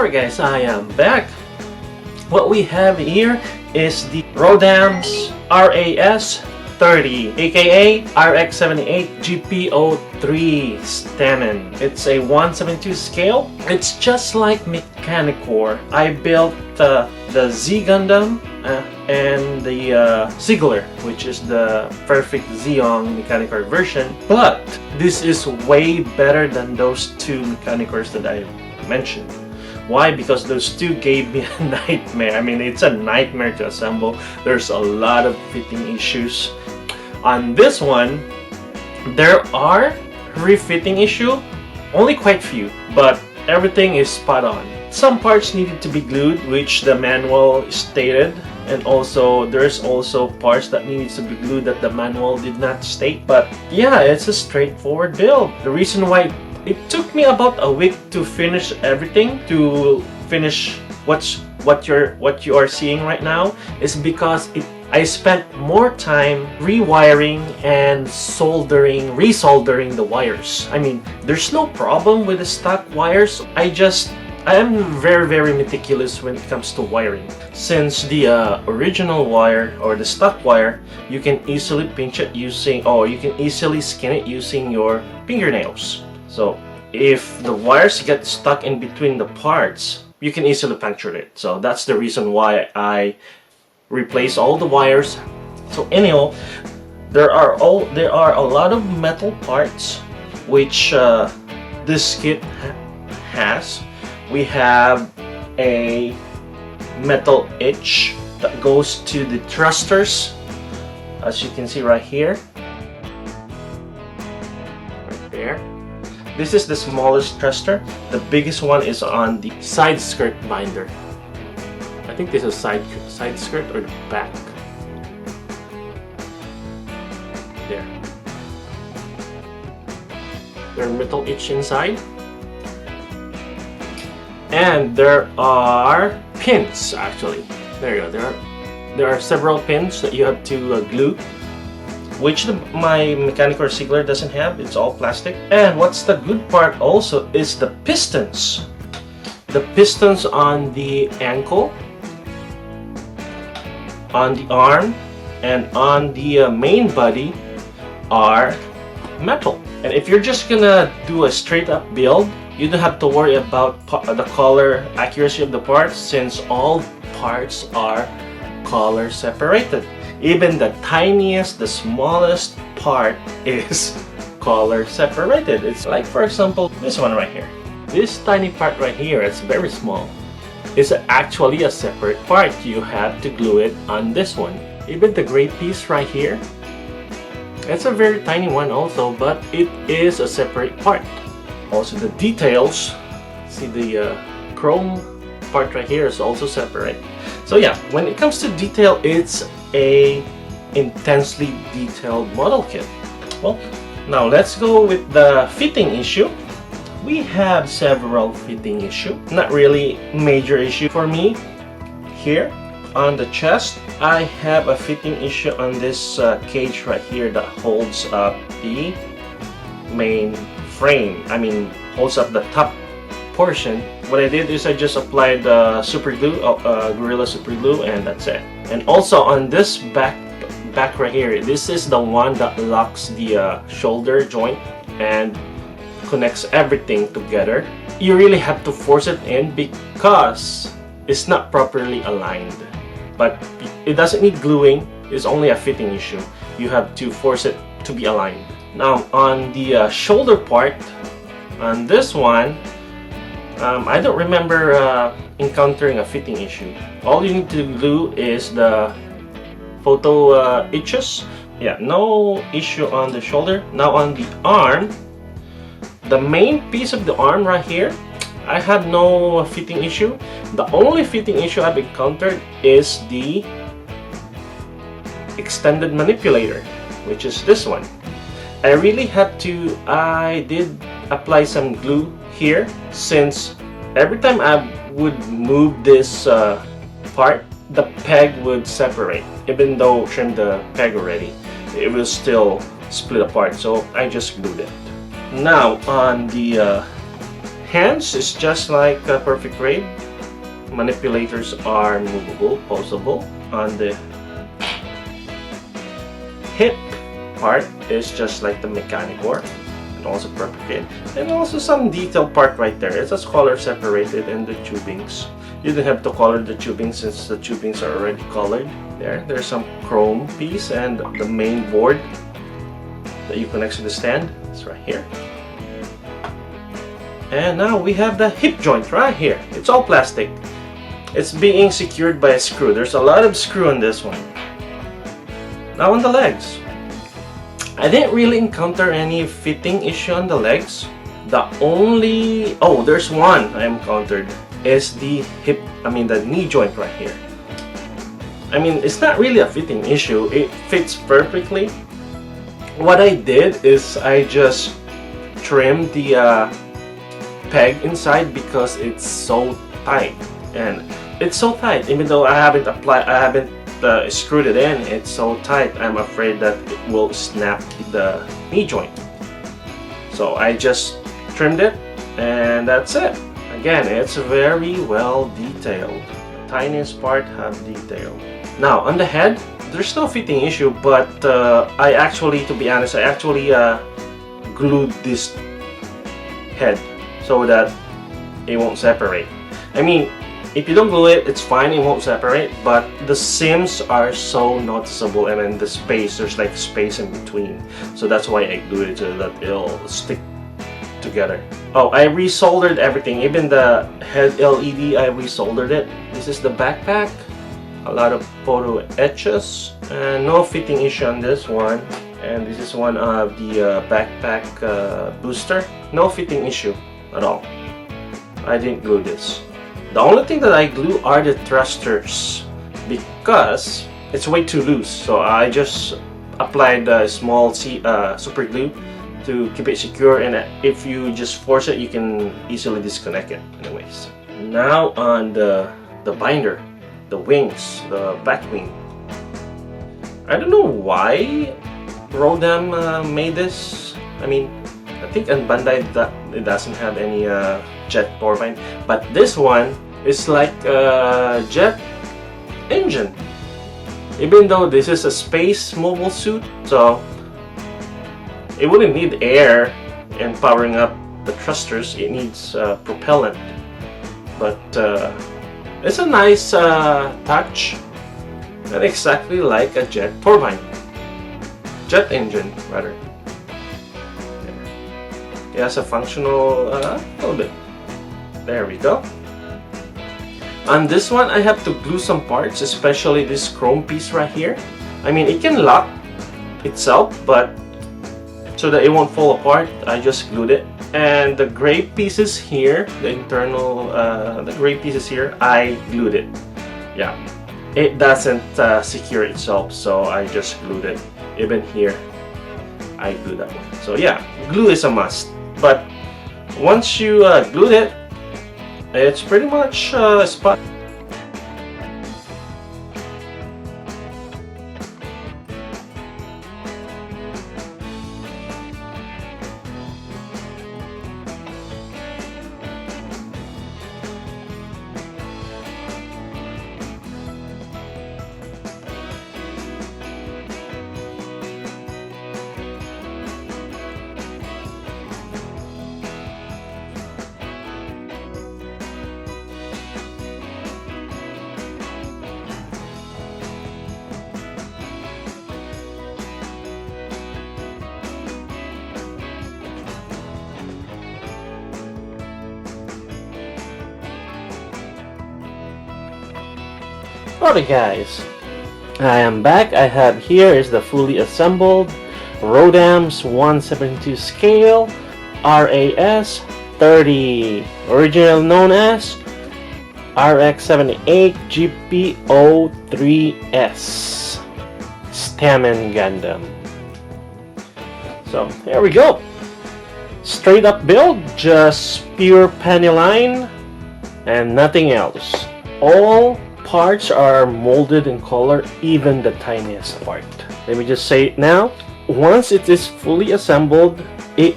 Alright guys, I am back. What we have here is the Rodam's RAS30 aka RX78 GPO3 Stamen. It's a 1/72 scale. It's just like Mechanicore. I built the Z Gundam and the Ziegler, which is the perfect Zeong Mechanicore version, but this is way better than those two Mechanicores that I mentioned. Why? Because those two gave me a nightmare. I mean, it's a nightmare to assemble. There's a lot of fitting issues. On this one, there are refitting issues, only quite few, but everything is spot on. Some parts needed to be glued, which the manual stated, and also there's also parts that needs to be glued that the manual did not state. But yeah, it's a straightforward build. The reason why it took me about a week to finish everything, to finish what you are seeing right now, is because I spent more time rewiring and resoldering the wires. I mean, there's no problem with the stock wires. I am very meticulous when it comes to wiring. Since the original wire or the stock wire, you can easily pinch it using, or you can easily skin it using your fingernails. So if the wires get stuck in between the parts, you can easily puncture it. So that's the reason why I replace all the wires. So anyhow, there are a lot of metal parts which this kit has. We have a metal hitch that goes to the thrusters, as you can see right here. Right there. This is the smallest thruster. The biggest one is on the side skirt binder. I think this is side skirt or the back. There. There are metal hitch inside. And there are pins, actually. There you go. There are several pins that you have to glue, which my Mechanicore Ziegler doesn't have. It's all plastic. And what's the good part also is the pistons. The pistons on the ankle, on the arm, and on the main body are metal. And if you're just gonna do a straight up build, you don't have to worry about the color accuracy of the parts, since all parts are color separated. Even the tiniest, the smallest part is color separated. It's like, for example, this one right here. This tiny part right here, it's very small. It's actually a separate part. You have to glue it on this one. Even the gray piece right here, it's a very tiny one also, but it is a separate part. Also the details, see the chrome part right here is also separate. So yeah, when it comes to detail, it's a intensely detailed model kit. Well, now let's go with the fitting issue. We have several fitting issues, not really major issue for me. Here on the chest, I have a fitting issue on this cage right here that holds up the main frame. I mean, holds up the top portion. What I did is I just applied super glue, Gorilla Super Glue, and that's it. And also on this back right here, this is the one that locks the shoulder joint and connects everything together. You really have to force it in because it's not properly aligned. But it doesn't need gluing. It's only a fitting issue. You have to force it to be aligned. Now on the shoulder part, on this one, I don't remember encountering a fitting issue. All you need to glue is the photo hitches. Yeah, no issue on the shoulder. Now on the arm, the main piece of the arm right here, I had no fitting issue. The only fitting issue I've encountered is the extended manipulator, which is this one. I did apply some glue here, since every time I would move this part, the peg would separate. Even though I trimmed the peg already, it will still split apart, so I just glued it. Now on the Hands is just like a Perfect Grade. Manipulators are movable, posable. On the hip part is just like the Mechanicor, and also Perfect Grade. And also some detail part right there. It's just color separated, and the tubings. You don't have to color the tubing since the tubings are already colored. There's some chrome piece, and the main board that you connect to the stand is right here. And now we have the hip joint right here. It's all plastic. It's being secured by a screw. There's a lot of screw on this one. Now on the legs. I didn't really encounter any fitting issue on the legs. The only... oh, there's one I encountered. Is the the knee joint right here. I mean, it's not really a fitting issue. It fits perfectly. What I did is I just trimmed the peg inside because it's so tight, and it's so tight. Even though I haven't screwed it in, it's so tight. I'm afraid that it will snap the knee joint. So I just trimmed it, and that's it. Again, it's very well detailed. The tiniest part have detail. Now on the head, there's no fitting issue, but I actually, to be honest, glued this head so that it won't separate. I mean, if you don't glue it, it's fine, it won't separate, but the seams are so noticeable, and then the space, there's like space in between. So that's why I glued it so that it'll stick together. Oh, I resoldered everything, even the head LED, I resoldered it. This is the backpack. A lot of photo etches, and no fitting issue on this one. And this is one of the backpack booster. No fitting issue at all. I didn't glue this. The only thing that I glue are the thrusters because it's way too loose. So I just applied a small super glue to keep it secure, and if you just force it, you can easily disconnect it. Anyways, now on the binder, the wings, the back wing. I don't know why Rodam made this. I mean, I think on Bandai it doesn't have any jet turbine, but this one is like a jet engine. Even though this is a space mobile suit, so it wouldn't need air and powering up the thrusters. It needs propellant, but it's a nice touch, not exactly like a jet turbine, jet engine rather. It has a functional little bit. There we go. On this one, I have to glue some parts, especially this chrome piece right here. I mean, it can lock itself, but so that it won't fall apart, I just glued it. And the gray pieces here, the internal, the gray pieces here, I glued it. Yeah, it doesn't secure itself, so I just glued it. Even here, I glued that one. So yeah, glue is a must. But once you glued it, it's pretty much spot. Alright guys, I am back. I have here is the fully assembled Rodam's 1/72 scale RAS 30, originally known as RX-78 GP03S Stamen Gundam. So here we go. Straight up build, just pure penny line and nothing else. All parts are molded in color, even the tiniest part. Let me just say it now. Once it is fully assembled, it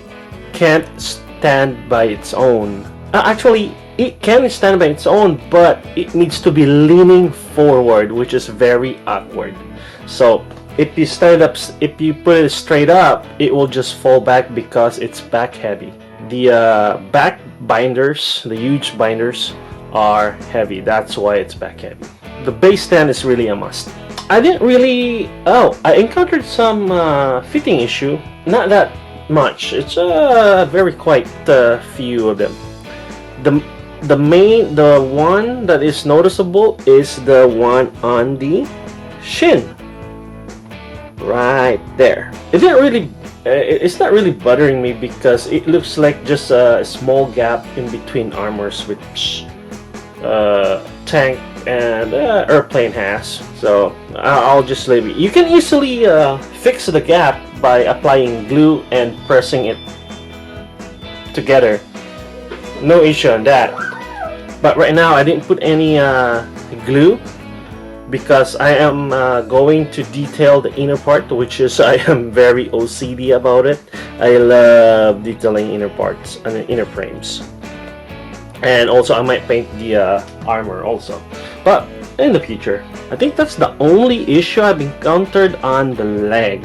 can't stand by its own. Actually, it can stand by its own, but it needs to be leaning forward, which is very awkward. So if you if you put it straight up, it will just fall back because it's back heavy. The back binders, the huge binders, are heavy. That's why it's back heavy. The base stand is really a must. I didn't really. Oh, I encountered some fitting issue. Not that much. It's very quite few of them. The one that is noticeable is the one on the shin, right there. It didn't really. It's not really bothering me because it looks like just a small gap in between armors, which tank and airplane has. So I'll just leave it. You can easily fix the gap by applying glue and pressing it together. No issue on that. But right now I didn't put any glue because I am going to detail the inner part, which is I am very OCD about it. I love detailing inner parts and inner frames. And also I might paint the armor also, but in the future. I think that's the only issue I've encountered on the leg.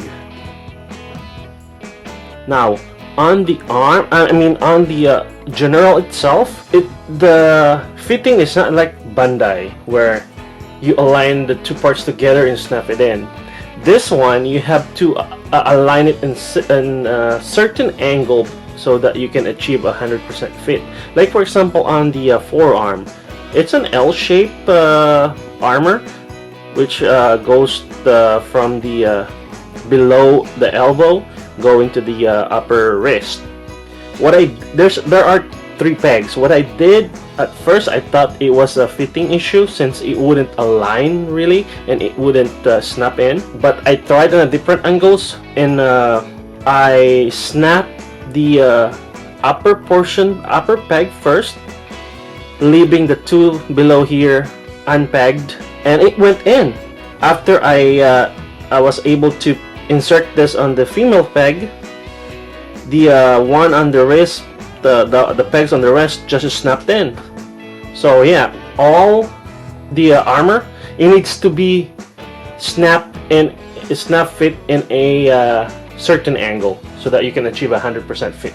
Now on the arm, I mean on the general itself, the fitting is not like Bandai where you align the two parts together and snap it in. This one you have to align it in a certain angle so that you can achieve 100% fit. Like for example on the forearm, it's an L-shaped armor which goes from the below the elbow going to the upper wrist. There are 3 pegs. What I did at first, I thought it was a fitting issue since it wouldn't align really and it wouldn't snap in. But I tried on different angles and I snapped the upper peg first, leaving the 2 below here unpegged, and it went in. After I was able to insert this on the female peg, the one on the wrist, the pegs on the wrist just snapped in. So yeah, all the armor, it needs to be snap fit in a certain angle so that you can achieve 100% fit.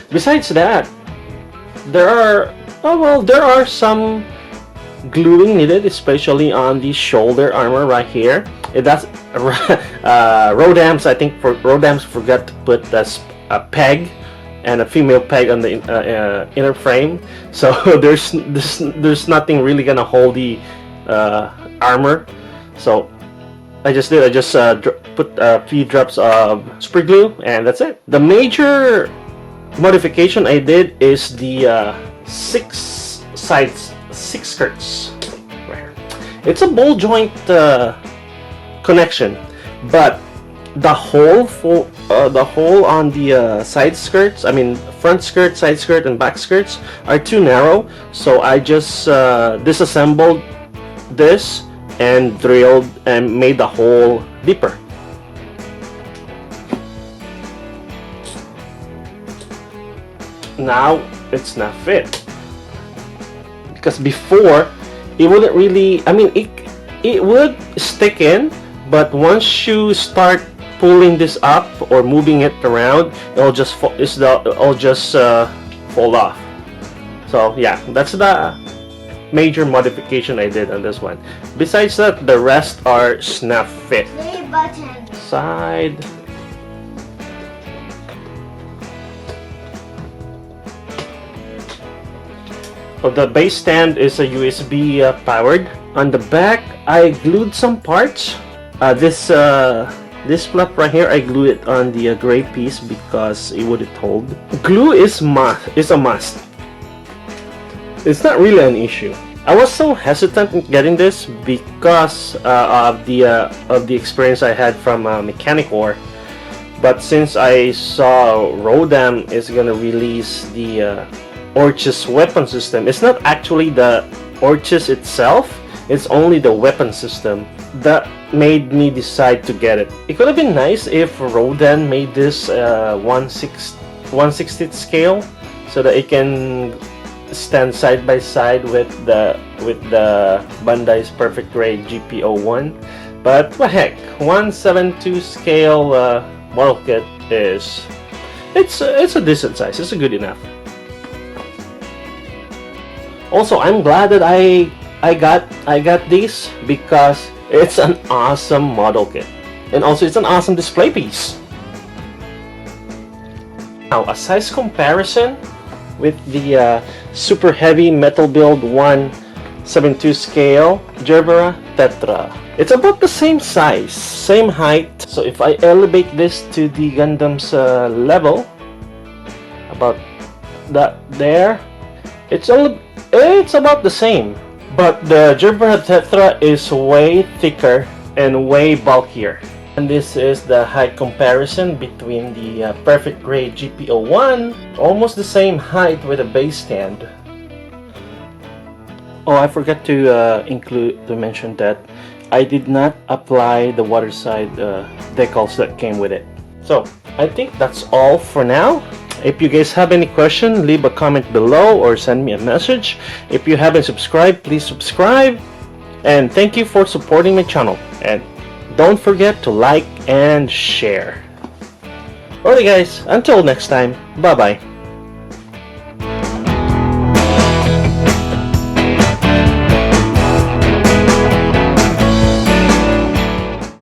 Besides that, there are some gluing needed, especially on the shoulder armor right here. That's Rodams. I think Rodams forgot to put a peg and a female peg on the inner frame, so there's nothing really gonna hold the armor. So I just put a few drops of super glue and that's it. The major modification I did is the 6 skirts right here. It's a ball joint connection, but the hole on the side skirts, I mean front skirt, side skirt, and back skirts are too narrow. So I just disassembled this and drilled and made the hole deeper. Now it's not fit because before it wouldn't really. I mean it would stick in, but once you start pulling this up or moving it around, it'll just fall off. So yeah, that's the major modification I did on this one. Besides that, the rest are snap fit. Side. So the base stand is a USB powered. On the back, I glued some parts. This flap right here, I glued it on the gray piece because it wouldn't hold. Glue is a must. It's not really an issue. I was so hesitant in getting this because of the experience I had from Mechanic War. But since I saw Rodam is gonna release the Orchis weapon system, it's not actually the Orchis itself. It's only the weapon system that made me decide to get it. It could have been nice if Rodan made this 1/60th scale, so that it can stand side by side with the Bandai's Perfect Grade GP01. But what heck, 1/7/2 scale model kit is it's a decent size. It's a good enough. Also, I'm glad that I got these because it's an awesome model kit, and also it's an awesome display piece. Now, a size comparison with the super heavy metal build 1/7/2 scale Gerbera Tetra. It's about the same size, same height. So if I elevate this to the Gundam's level, about that there, it's about the same. But the Gerbera Tetra is way thicker and way bulkier. And this is the height comparison between the Perfect Grade GP01, almost the same height with a base stand. Oh, I forgot to mention that I did not apply the waterside decals that came with it. So I think that's all for now. If you guys have any question, leave a comment below or send me a message. If you haven't subscribed, please subscribe. And thank you for supporting my channel. And don't forget to like and share. Alright guys, until next time, bye bye.